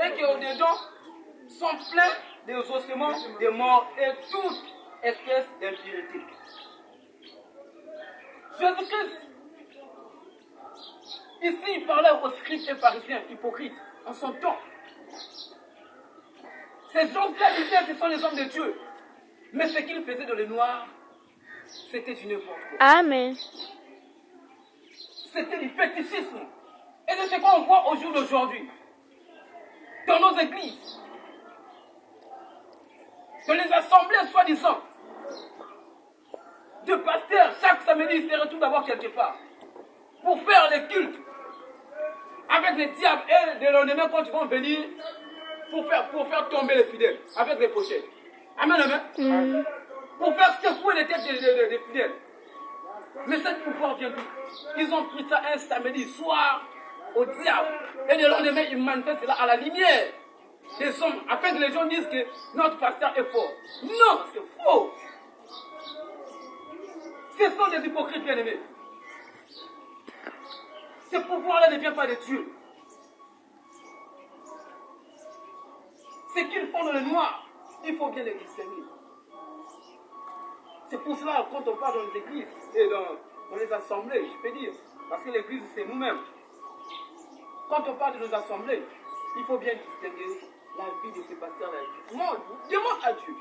et qui au-dedans sont pleins des ossements, des morts et toute espèce d'impureté. Jésus-Christ, ici, il parlait aux scribes et pharisiens hypocrites en son temps. Ces gens-là disaient que ce sont les hommes de Dieu. Mais ce qu'ils faisaient dans le noir, c'était du n'importe quoi. Amen. C'était du fétichisme. Et c'est ce qu'on voit au jour d'aujourd'hui. Dans nos églises. Dans les assemblées soi-disant. De pasteurs, chaque samedi, ils se retrouvent d'abord quelque part. Pour faire les cultes. Avec les diables et les lendemains quand ils vont venir pour faire tomber les fidèles. Avec les pochettes. Amen, amen. Pour faire secouer les têtes des fidèles. Mais ce pouvoir vient d'où? Ils ont pris ça un samedi soir au diable. Et le lendemain, ils manifestent cela à la lumière des hommes. Afin que les gens disent que notre pasteur est fort. Non, c'est faux. Ce sont des hypocrites bien-aimés. Ce pouvoir-là ne vient pas de Dieu. Ce qu'ils font dans le noir, il faut bien les discerner. C'est pour cela, quand on parle dans les églises et dans les assemblées, je peux dire, parce que l'église, c'est nous-mêmes. Quand on parle de nos assemblées, il faut bien distinguer la vie de ces pasteurs-là. Demande à Dieu.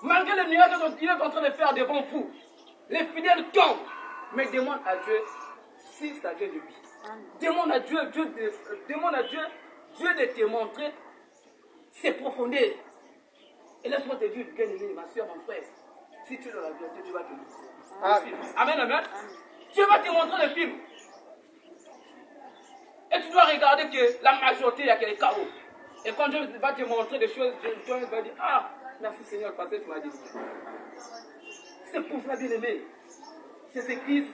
Malgré le miracle qu'il est en train de faire devant vous, les fidèles tombent. Mais demande à Dieu si ça vient de lui. Demande à Dieu, Dieu de te montrer ses profondeurs. Et laisse-moi te dire, bien-aimé, ma soeur, mon frère, si tu es dans la vérité, Dieu va te montrer. Amen, amen. Dieu va te montrer le film. Et tu dois regarder que la majorité, il y a que les chaos. Et quand Dieu va te montrer des choses, Dieu va dire, ah, merci Seigneur, parce que tu m'as dit. C'est pour ça, bien-aimé. Ces églises,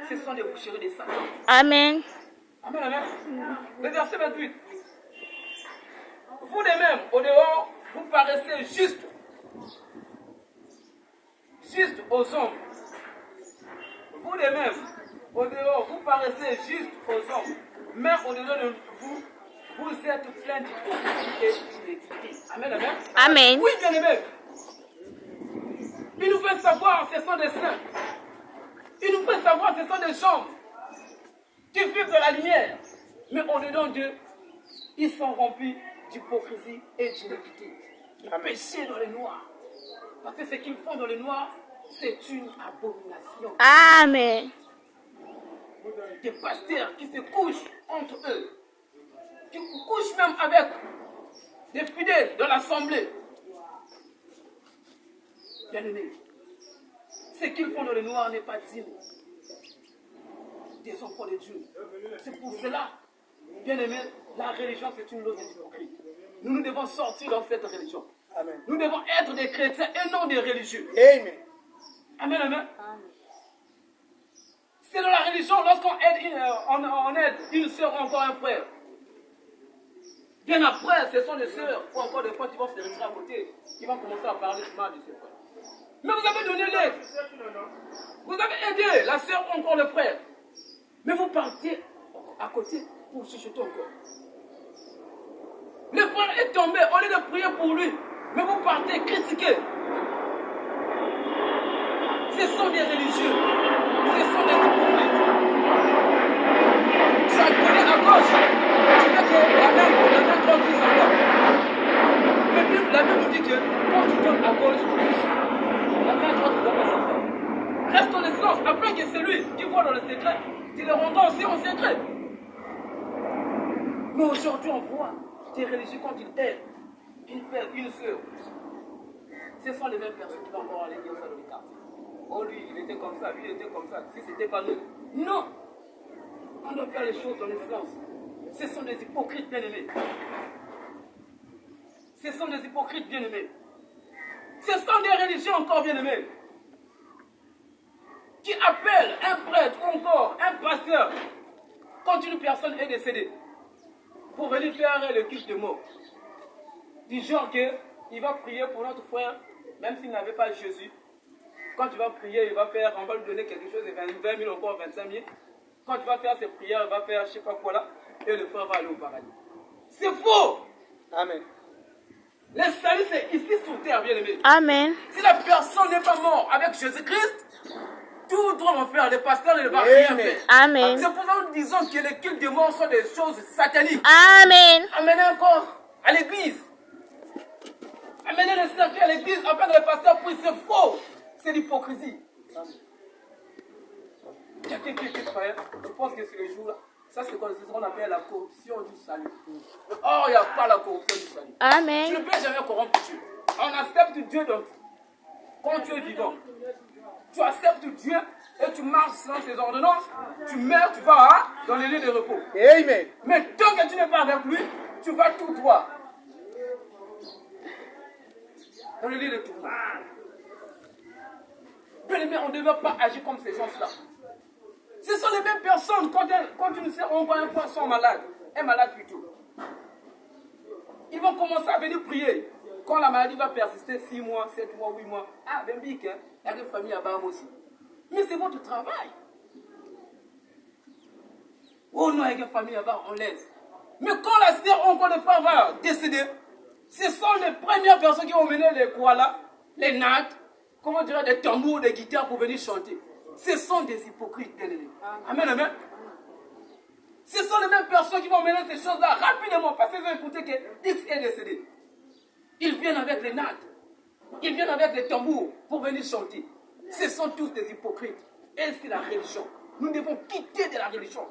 ce sont des boucheries de Satan. Amen. Amen, amen. Le verset 28. Vous de même, au dehors, vous paraissez juste aux hommes. Vous de même, au dehors, vous paraissez juste aux hommes. Mais au-dedans de vous, vous êtes plein d'hypocrisie et d'inéquité. Amen, amen. Amen. Oui, bien aimé. Il nous fait savoir ce sont des saints. Il nous fait savoir ce sont des gens qui vivent de la lumière. Mais au-dedans d'eux, ils sont remplis d'hypocrisie et d'iniquité. Ils péchent dans le noir. Parce que ce qu'ils font dans le noir, c'est une abomination. Amen. Des pasteurs qui se couchent entre eux, qui couchent même avec des fidèles dans l'assemblée. Bien aimé, ce qu'ils font dans le noir n'est pas digne des enfants de Dieu. C'est pour cela, bien aimé, la religion c'est une loi hypocrite. Nous devons sortir dans cette religion. Amen. Nous devons être des chrétiens et non des religieux. Amen. Amen, amen. C'est dans la religion, lorsqu'on aide une sœur ou encore un frère. Bien après, ce sont des sœurs ou encore des frères qui vont se retirer à côté, qui vont commencer à parler mal de ses frères. Mais vous avez donné l'aide. Vous avez aidé la sœur ou encore le frère. Mais vous partez à côté pour chuchoter encore. Le frère est tombé, au lieu de prier pour lui, mais vous partez critiquer. Ce sont des religieux. Ce sont des hypocrites. Tu as donné à gauche. Tu veux que la main droite puisse avoir. Mais la Bible nous dit que quand tu donnes à gauche, la main droite ne doit pas s'avoir. Reste en silence afin que celui qui voit dans le secret, tu le rendras aussi en secret. Mais aujourd'hui, on voit des religieux quand ils aident une frère, une sœur. Ce sont les mêmes personnes qui vont encore aller dire ça dans les quartiers. Oh, lui, il était comme ça, lui, il était comme ça. Si c'était pas nous. Non! On doit faire les choses dans le silence. Ce sont des hypocrites bien-aimés. Ce sont des hypocrites bien-aimés. Ce sont des religions encore bien-aimés. Qui appellent un prêtre ou encore un pasteur quand une personne est décédée pour venir faire le culte de mort. Du genre qu'il va prier pour notre frère, même s'il n'avait pas Jésus. Quand tu vas prier, on va lui donner quelque chose de 20 000, encore 25 000. Quand tu vas faire ses prières, il va faire je ne sais pas quoi là, et le frère va aller au paradis. C'est faux. Amen. Le salut, c'est ici sur terre, bien aimé. Amen. Si la personne n'est pas morte avec Jésus-Christ, tout doit faire. Les pasteurs ne vont rien faire. Amen. C'est pour ça que nous disons que les cultes de mort sont des choses sataniques. Amen. Amenez encore à l'église. Amenez les cercueils à l'église afin que les pasteurs prient. C'est faux. C'est l'hypocrisie. Quelqu'un qui est frère, je pense que c'est le jour-là. Ça, c'est ce qu'on appelle la corruption du salut. Or, il n'y a pas la corruption du salut. Amen. Tu ne peux jamais corrompre Dieu. On accepte Dieu donc, quand tu es vivant. Tu acceptes Dieu et tu marches selon ses ordonnances. Tu meurs, tu vas dans les lieux de repos. Amen. Mais tant que tu n'es pas avec lui, tu vas tout droit dans les lieux de tourment. Bien-aimé, on ne devait pas agir comme ces gens-là. Ce sont les mêmes personnes, quand une sœur ou un poisson malade, un malade plutôt. Ils vont commencer à venir prier. Quand la maladie va persister 6 mois, 7 mois, 8 mois, ah, ben bique, hein, il y a des familles à Baham aussi. Mais c'est votre travail. Oh non, il y a des familles à Baham, on laisse. Mais quand la sœur encore une fois va décéder, ce sont les premières personnes qui vont mener les koalas, les nattes, comment dirais des tambours, des guitares pour venir chanter. Ce sont des hypocrites, bien-aimés. Amen, amen. Ce sont les mêmes personnes qui vont mener ces choses-là rapidement parce qu'ils ont écouté que X est décédé. Ils viennent avec les nattes. Ils viennent avec les tambours pour venir chanter. Ce sont tous des hypocrites. Et c'est la religion. Nous devons quitter de la religion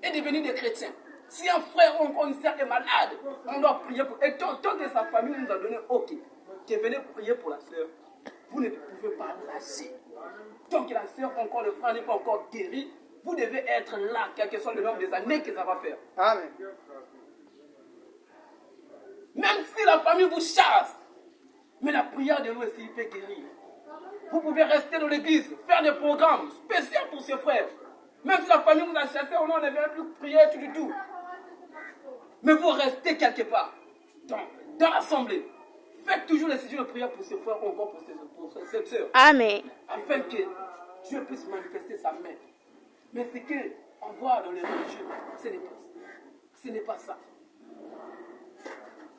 et devenir des chrétiens. Si un frère ou encore une sœur est malade, on doit prier pour... Et tant que sa famille nous a donné OK, que venez prier pour la sœur, vous ne pouvez pas lâcher. Tant que la sœur, encore le frère n'est pas encore guéri, vous devez être là, quel que soit le nombre des années que ça va faire. Amen. Même si la famille vous chasse, mais la prière de nous aussi peut guérir. Vous pouvez rester dans l'église, faire des programmes spéciaux pour ses frères. Même si la famille vous a chassé, on ne vient plus prier tout du tout. Mais vous restez quelque part, dans l'assemblée. Faites toujours les sessions de prière pour ses frères ou encore pour ses sœurs. Amen. Afin que Dieu puisse manifester sa main. Mais ce qu'on voit dans les religieux, ce n'est pas ça.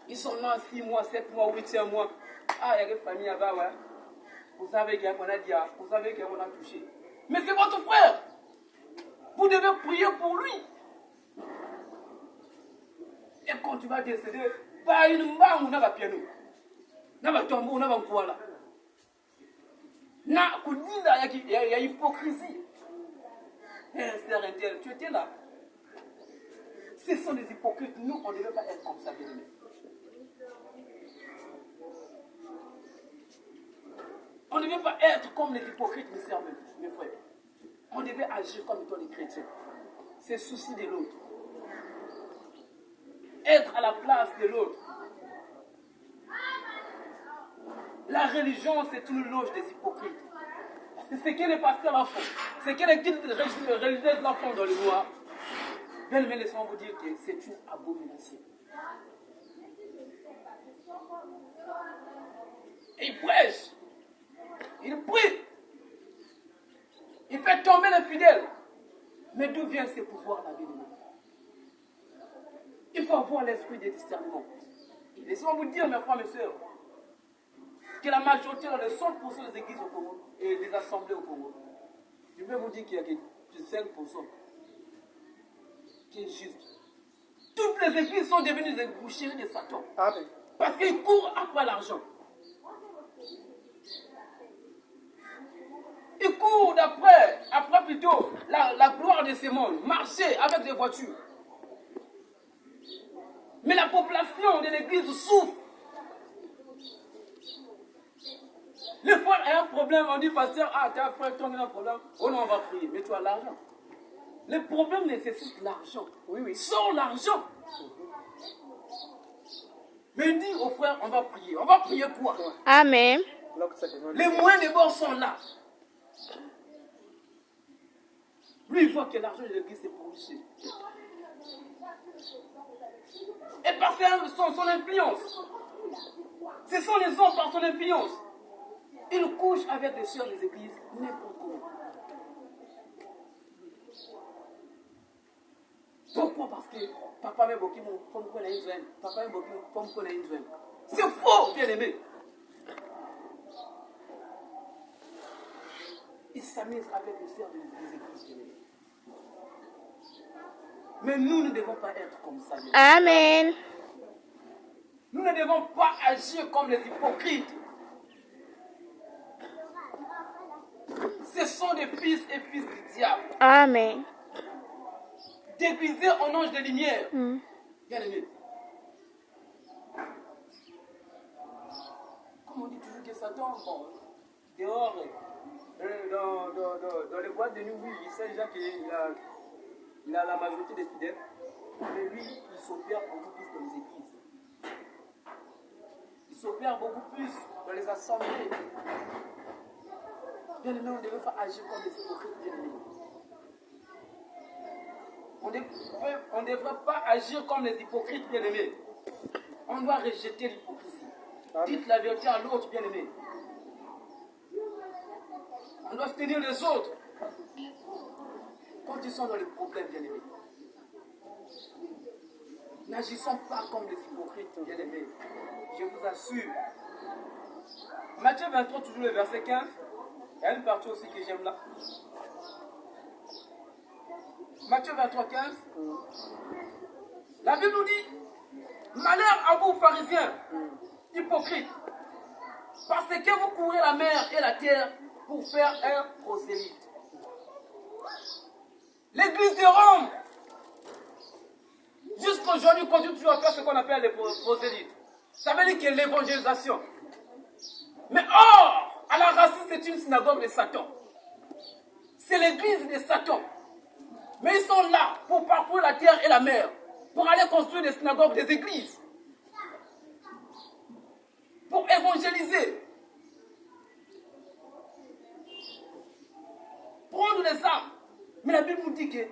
Ils sont là 6 mois, 7 mois, 8e mois. Ah, il y a des familles là-bas, ouais. Vous savez qu'on a dit, vous savez qu'on a touché. Mais c'est votre frère. Vous devez prier pour lui. Et quand tu vas décéder, pas une main ou n'a piano. N'a tambour, n'a quoi là. Il y a hypocrisie. C'est interne. Tu étais là. Ce sont des hypocrites. Nous, on ne devait pas être comme ça, bien aimé. On ne devait pas être comme les hypocrites, mes sœurs, mes frères. On devait agir comme étant les chrétiens. C'est souci de l'autre. Être à la place de l'autre. La religion, c'est une loge des hypocrites. C'est ce que les pasteurs font. C'est ce que les guides religieuses font dans le noir. Bien aimé, laissez-moi vous dire que c'est une abomination. Et il prêche. Il prie. Il fait tomber les fidèles. Mais d'où viennent ces pouvoirs-là, bien aimé? Il faut avoir l'esprit de discernement. Et laissez-moi vous dire, mes frères, mes sœurs, que la majorité, dans les 100% des églises au Congo et des assemblées au Congo, je vais vous dire qu'il y a que 5% qui est juste. Toutes les églises sont devenues des boucheries de Satan. Amen. Parce qu'ils courent après l'argent. Ils courent après plutôt la gloire de ces mondes, marcher avec des voitures. Mais la population de l'église souffre. Les frères ont un problème, on dit, pasteur, ah, tu as un frère, tu as un problème. Oh non, on va prier, mais tu as l'argent. Les problèmes nécessitent l'argent. Oui, oui, sors l'argent. Mais dis aux frères, on va prier. On va prier quoi? Amen. Les moyens de bord sont là. Lui, il voit que l'argent de l'église, c'est pour lui. Et par son influence. Ce sont les hommes par son influence. Il couche avec les sœurs des églises, n'importe comment. Pourquoi? Parce que papa m'a beaucoup, comme qu'on a une zone. Papa m'a beaucoup, comme qu'on a une zone. C'est faux, bien aimé. Ils s'amusent avec le sœurs des églises, bien aimé. Mais nous ne devons pas être comme ça. Amen. Nous ne devons pas agir comme les hypocrites. Ce sont des fils et fils du diable. Amen. Déguisés en ange de lumière. Bien aimé. Comme on dit toujours que Satan, bon, dehors, dans les boîtes de nuit, oui, il sait déjà qu'il a la majorité des fidèles. Mais lui, il s'opère beaucoup plus dans les églises. Il s'opère beaucoup plus dans les assemblées. Bien aimé, on ne devait pas agir comme des hypocrites, bien aimé. On ne devrait pas agir comme les hypocrites, bien aimé. On doit rejeter l'hypocrisie. Dites la vérité à l'autre, bien aimé. On doit se tenir les autres quand ils sont dans les problèmes, bien aimé. N'agissons pas comme les hypocrites, bien aimés. Je vous assure. Matthieu 23, toujours le verset 15. Il y a une partie aussi que j'aime là. Matthieu 23, 15. La Bible nous dit: malheur à vous, pharisiens, hypocrites, parce que vous courez la mer et la terre pour faire un prosélyte. L'église de Rome, jusqu'aujourd'hui, continue toujours à faire ce qu'on appelle les prosélytes. Ça veut dire qu'il y a l'évangélisation. Mais or, à la racine, c'est une synagogue de Satan. C'est l'église de Satan. Mais ils sont là pour parcourir la terre et la mer, pour aller construire des synagogues, des églises, pour évangéliser, prendre les âmes. Mais la Bible nous dit que,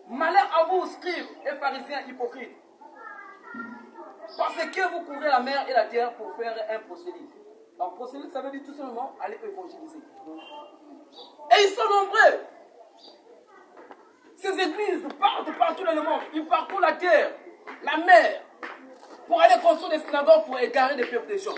malheur à vous, scribes et pharisiens hypocrites, parce que vous courez la mer et la terre pour faire un prosélyte. Alors, prosélyte, ça veut dire tout simplement aller évangéliser. Et ils sont nombreux. Ces églises partent partout dans le monde. Ils parcourent la terre, la mer, pour aller construire des synagogues pour égarer des peuples des gens.